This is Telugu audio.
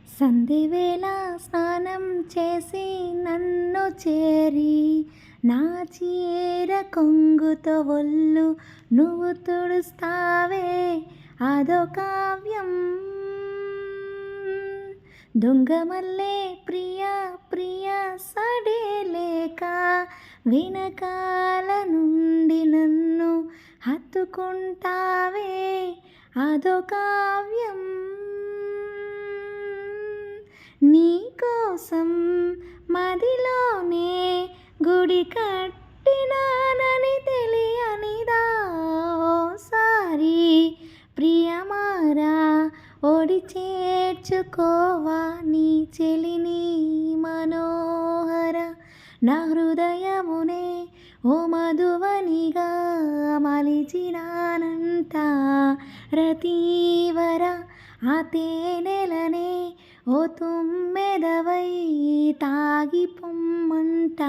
సంధివేళ స్నానం చేసి నన్ను చేరి నా చీర కొంగుతో ఒళ్ళు నువ్వు తుడుస్తావే అదో కావ్యం. దొంగమల్లే ప్రియ ప్రియ సడేలేక వెనకాల నుండి నన్ను హత్తుకుంటావే అదో కావ్యం. నీకోసం మదిలోనే గుడి కట్టినానని తెలియనిదా ఓసారి ప్రియమారా ఓడి చేర్చుకోవా నీ చెలిని మనోహర. నా హృదయమునే ఓ మధువనిగా మలిచినానంట రతీవర. ఆ తేనెలనే ఓ తుమ్మెదవై తాగి పొమ్మంట.